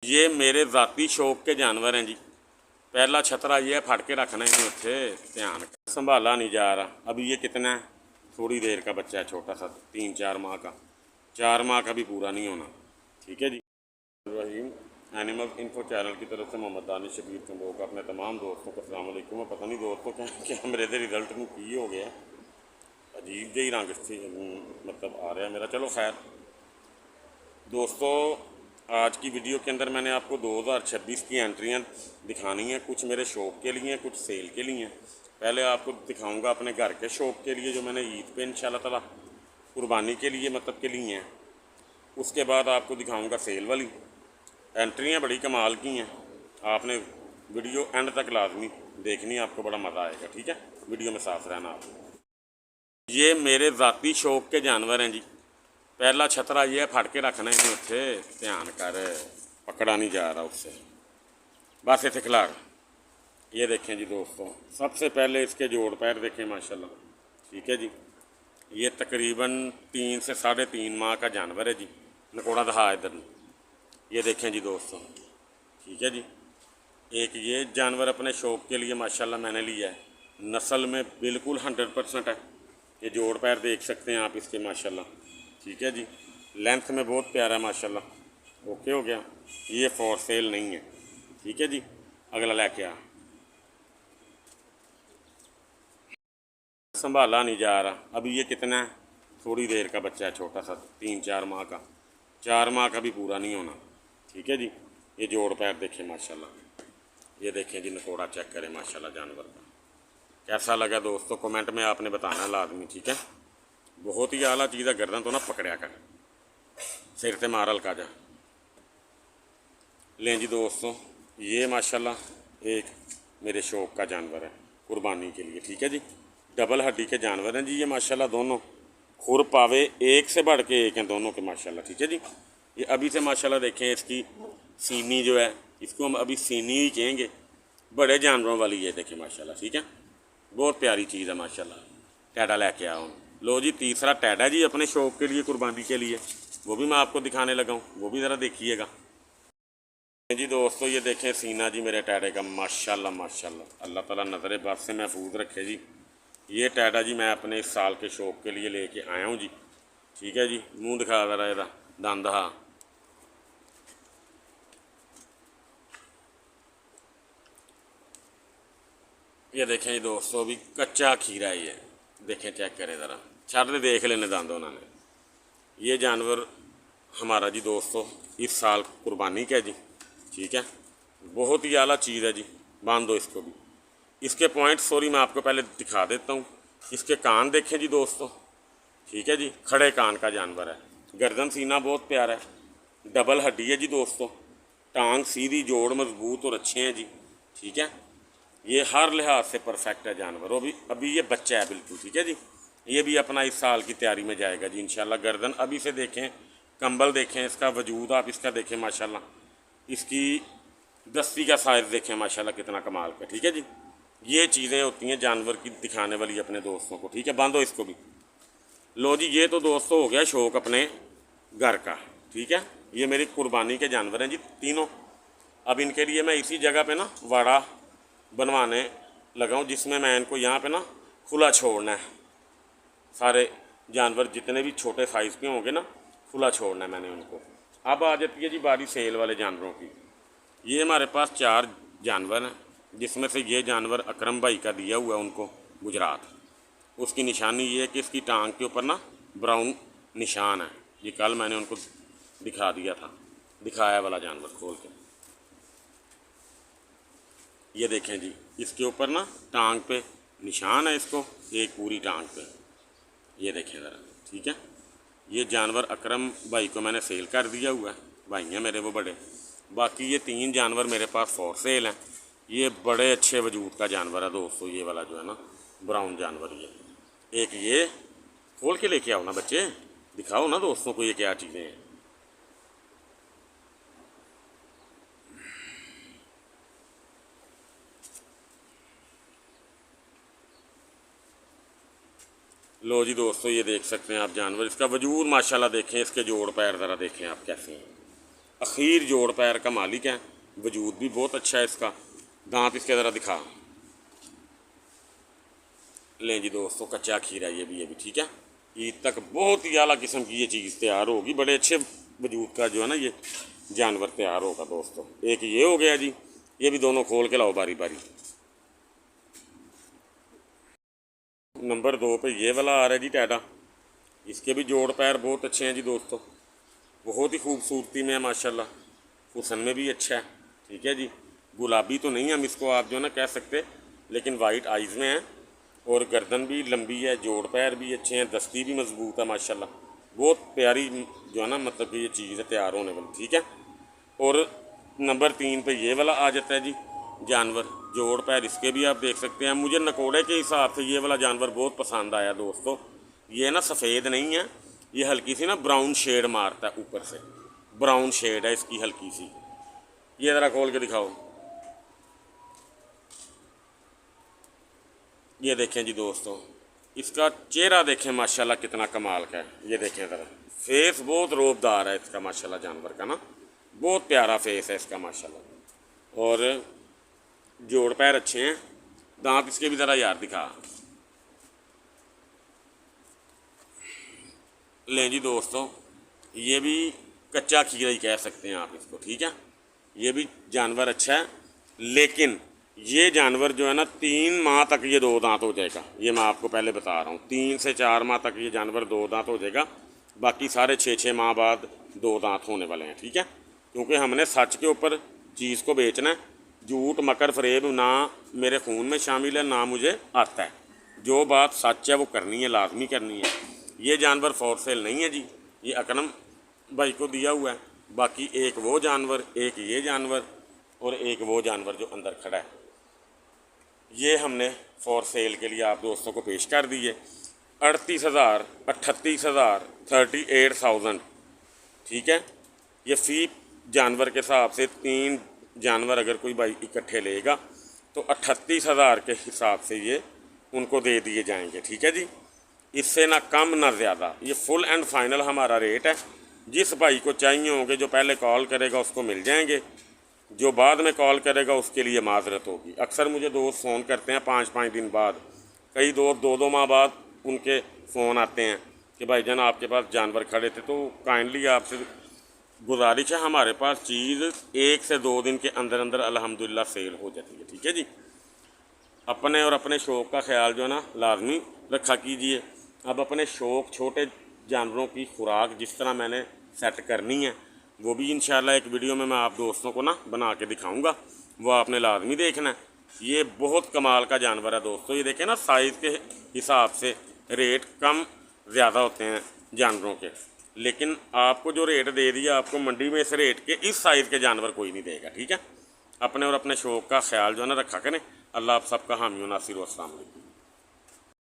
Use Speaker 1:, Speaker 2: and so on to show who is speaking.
Speaker 1: ये मेरे ज़ाती शौक के जानवर हैं जी। पहला छतरा ये है, फट के रखना इन्हें उत्थे ध्यान संभाला नहीं जा रहा। अभी ये कितना है, थोड़ी देर का बच्चा है, छोटा सा 3-4 माह का, 4 माह का भी पूरा नहीं होना। ठीक है जी। रहीम एनिमल इन्फो चैनल की तरफ से मोहम्मद दानिश शबीर चंबोक अपने तमाम दोस्तों को अस्सलाम वालेकुम। पता नहीं दोस्तों क्या मेरे दे रिजल्ट में की हो गया, अजीब जी रंग से मतलब आ रहा है मेरा। चलो खैर दोस्तों, आज की वीडियो के अंदर मैंने आपको 2026 की एंट्रियां दिखानी है। कुछ मेरे शौक़ के लिए, कुछ सेल के लिए। पहले आपको दिखाऊंगा अपने घर के शौक़ के लिए जो मैंने ईद पे इंशाल्लाह ताला कुर्बानी के लिए मतलब के लिए हैं। उसके बाद आपको दिखाऊंगा सेल वाली एंट्रियां, बड़ी कमाल की हैं। आपने वीडियो एंड तक लाजमी देखनी, आपको बड़ा मज़ा आएगा। ठीक है, वीडियो में साथ रहना आप। ये मेरे ज़ाती शौक़ के जानवर हैं जी। पहला छतरा ये है, फट के रखना इन्हें उत्थे ध्यान कर, पकड़ा नहीं जा रहा उससे, बस इसे खिलार। ये देखें जी दोस्तों, सबसे पहले इसके जोड़ पैर देखें माशाल्लाह। ठीक है जी, ये तकरीबन 3 से 3.5 माह का जानवर है जी। नकोड़ा दहा इधर, ये देखें जी दोस्तों। ठीक है जी, एक ये जानवर अपने शौक़ के लिए माशाल्लाह मैंने लिया है। नस्ल में बिल्कुल 100% है। ये जोड़ पैर देख सकते हैं आप इसके माशाल्लाह। ठीक है जी, लेंथ में बहुत प्यारा है माशाल्लाह। ओके हो गया, ये फॉर सेल नहीं है। ठीक है जी, अगला लेके आ। संभाला नहीं जा रहा। अभी ये कितना है, थोड़ी देर का बच्चा है, छोटा सा 3-4 माह का, 4 माह का भी पूरा नहीं होना। ठीक है जी, ये जोड़ पैर देखें माशाल्लाह। ये देखें जी, नकोड़ा चेक करें माशाल्लाह जानवर का। कैसा लगा दोस्तों कमेंट में आपने बताना लाजमी। ठीक है, बहुत ही आला चीज़ है। गर्दन तो ना पकड़िया कर, सिर से मारल का जा लें जी दोस्तों। ये माशाल्लाह एक मेरे शौक़ का जानवर है कुर्बानी के लिए। ठीक है जी, डबल हड्डी के जानवर हैं जी ये माशाल्लाह। दोनों खुर पावे एक से बढ़ के एक हैं दोनों के माशाल्लाह। ठीक है जी, ये अभी से माशाल्लाह देखें इसकी सीनी जो है, इसको हम अभी सीनी ही कहेंगे, बड़े जानवरों वाली ये देखें माशाल्लाह। ठीक है, बहुत प्यारी चीज़ है माशाल्लाह। टैडा लेके आओ। लो जी, तीसरा टैडा जी अपने शौक़ के लिए कुर्बानी के लिए, वो भी मैं आपको दिखाने लगा हूँ, वो भी ज़रा देखिएगा जी दोस्तों। ये देखें सीना जी मेरे टैडे का माशाल्लाह माशाल्लाह। अल्लाह ताला नज़र बद से महफूज रखे जी। ये टैडा जी मैं अपने इस साल के शौक़ के लिए लेके आया हूँ जी। ठीक है जी, मुँह दिखा ज़रा ਇਹਦਾ दंद। हाँ, ये देखें जी दोस्तों, अभी कच्चा खीरा ही है। देखें, चेक करें ज़रा, छड़ देख लेने दंद उन्होंने। ये जानवर हमारा जी दोस्तों इस साल कुर्बानी का है जी। ठीक है, बहुत ही आला चीज़ है जी। बांध दो इसको भी। इसके पॉइंट सॉरी मैं आपको पहले दिखा देता हूँ। इसके कान देखें जी दोस्तों। ठीक है जी, खड़े कान का जानवर है। गर्दन सीना बहुत प्यारा है, डबल हड्डी है जी दोस्तों। टांग सीधी, जोड़ मजबूत और अच्छे हैं जी। ठीक है, ये हर लिहाज से परफेक्ट है जानवर। अभी ये बच्चा है बिल्कुल। ठीक है जी, ये भी अपना इस साल की तैयारी में जाएगा जी इंशाल्लाह। गर्दन अभी से देखें, कंबल देखें, इसका वजूद आप इसका देखें माशाल्लाह। इसकी दस्ती का साइज़ देखें माशाल्लाह, कितना कमाल का। ठीक है जी, ये चीज़ें होती हैं जानवर की दिखाने वाली अपने दोस्तों को। ठीक है, बांधो इसको भी। लो जी, ये तो दोस्तों हो गया शौक़ अपने घर का। ठीक है, ये मेरी कुर्बानी के जानवर हैं जी तीनों। अब इनके लिए मैं इसी जगह पे ना वाड़ा बनवाने लगा हूँ, जिसमें मैं इनको यहाँ पे ना खुला छोड़ना है। सारे जानवर जितने भी छोटे साइज़ के होंगे ना, खुला छोड़ना है मैंने उनको। अब आ जाती है जी बारी सेल वाले जानवरों की। ये हमारे पास 4 जानवर हैं, जिसमें से ये जानवर अकरम भाई का दिया हुआ है उनको, गुजरात। उसकी निशानी ये है कि इसकी टांग के ऊपर ना ब्राउन निशान है। ये कल मैंने उनको दिखा दिया था, दिखाया वाला जानवर खोल के। ये देखें जी, इसके ऊपर ना टांग पे निशान है, इसको एक पूरी टांग पे। ये देखें ज़रा। ठीक है, ये जानवर अकरम भाई को मैंने सेल कर दिया हुआ है, भाई हैं मेरे वो बड़े। बाकी ये 3 जानवर मेरे पास फॉर सेल हैं। ये बड़े अच्छे वजूद का जानवर है दोस्तों, ये वाला जो है ना ब्राउन जानवर। ये एक ये खोल के लेके आओ ना बच्चे, दिखाओ ना दोस्तों को ये क्या चीज़ें हैं। लो जी दोस्तों, ये देख सकते हैं आप जानवर। इसका वजूद माशाल्लाह देखें, इसके जोड़ पैर ज़रा देखें आप कैसे हैं। अखीर जोड़ पैर का मालिक है, वजूद भी बहुत अच्छा है इसका। दांत इसके ज़रा दिखा लें जी दोस्तों, कच्चा खीरा ये भी ठीक है। ईद तक बहुत ही आला किस्म की ये चीज़ तैयार होगी, बड़े अच्छे वजूद का जो है ना ये जानवर तैयार होगा दोस्तों। एक ये हो गया जी, ये भी दोनों खोल के लाओ बारी बारी। नंबर 2 पे ये वाला आ रहा है जी टैडा, इसके भी जोड़ पैर बहुत अच्छे हैं जी दोस्तों, बहुत ही खूबसूरती में है माशाल्लाह, हुस्न में भी अच्छा है, ठीक है जी। गुलाबी तो नहीं हम इसको आप जो है ना कह सकते, लेकिन वाइट आइज़ में है और गर्दन भी लंबी है, जोड़ पैर भी अच्छे हैं, दस्ती भी मजबूत है माशाल्लाह। बहुत प्यारी जो है ना मतलब कि ये चीज़ है तैयार होने वाली, ठीक है। और नंबर 3 पे ये वाला आ जाता है जी जानवर, जोड़ पैर इसके भी आप देख सकते हैं। मुझे नकोड़े के हिसाब से ये वाला जानवर बहुत पसंद आया दोस्तों। ये ना सफ़ेद नहीं है, ये हल्की सी ना ब्राउन शेड मारता है ऊपर से, ब्राउन शेड है इसकी हल्की सी। ये ज़रा खोल के दिखाओ, ये देखें जी दोस्तों, इसका चेहरा देखें माशाल्लाह कितना कमाल का है। ये देखें ज़रा, फेस बहुत रोबदार है इसका माशाल्लाह, जानवर का ना बहुत प्यारा फेस है इसका माशाल्लाह। और जोड़ पैर अच्छे हैं, दांत इसके भी ज़रा यार दिखा लें जी दोस्तों। ये भी कच्चा खीरा ही कह सकते हैं आप इसको, ठीक है। ये भी जानवर अच्छा है, लेकिन ये जानवर जो है ना 3 माह तक ये 2 दांत हो जाएगा। ये मैं आपको पहले बता रहा हूँ, 3 से 4 माह तक ये जानवर 2 दांत हो जाएगा, बाकी सारे 6-6 माह बाद 2 दांत होने वाले हैं, ठीक है। क्योंकि हमने सच के ऊपर चीज़ को बेचना है, झूठ मकर फरेब ना मेरे खून में शामिल है ना मुझे आता है। जो बात सच है वो करनी है, लाजमी करनी है। ये जानवर फॉर सेल नहीं है जी, ये अकरम भाई को दिया हुआ है। बाकी एक वो जानवर, एक ये जानवर और एक वो जानवर जो अंदर खड़ा है, ये हमने फॉर सेल के लिए आप दोस्तों को पेश कर दी है। 38,000, 38,000, 38,000, ठीक है। ये फ़ी जानवर के हिसाब से 3 जानवर अगर कोई भाई इकट्ठे लेगा तो 38,000 के हिसाब से ये उनको दे दिए जाएंगे, ठीक है जी। इससे ना कम ना ज़्यादा, ये फुल एंड फाइनल हमारा रेट है। जिस भाई को चाहिए होंगे, जो पहले कॉल करेगा उसको मिल जाएंगे, जो बाद में कॉल करेगा उसके लिए माजरत होगी। अक्सर मुझे दोस्त फ़ोन करते हैं 5-5 दिन बाद, कई दोस्त 2-2 माह बाद उनके फ़ोन आते हैं कि भाईजान आपके पास जानवर खड़े थे। तो काइंडली आपसे गुजारिश है, हमारे पास चीज़ 1 से 2 दिन के अंदर अंदर अल्हम्दुलिल्लाह सेल हो जाती है, ठीक है जी। अपने और अपने शौक़ का ख्याल जो है ना लाजमी रखा कीजिए। अब अपने शौक़, छोटे जानवरों की खुराक जिस तरह मैंने सेट करनी है, वो भी इंशाल्लाह एक वीडियो में मैं आप दोस्तों को ना बना के दिखाऊंगा, वो आपने लाजमी देखना है। ये बहुत कमाल का जानवर है दोस्तों। ये देखें ना, साइज़ के हिसाब से रेट कम ज़्यादा होते हैं जानवरों के, लेकिन आपको जो रेट दे दिया, आपको मंडी में इस रेट के इस साइज़ के जानवर कोई नहीं देगा, ठीक है। अपने और अपने शौक़ का ख्याल जो है ना रखा करें। अल्लाह आप सबका हामी नासिर व अस्सलाम वालेकुम।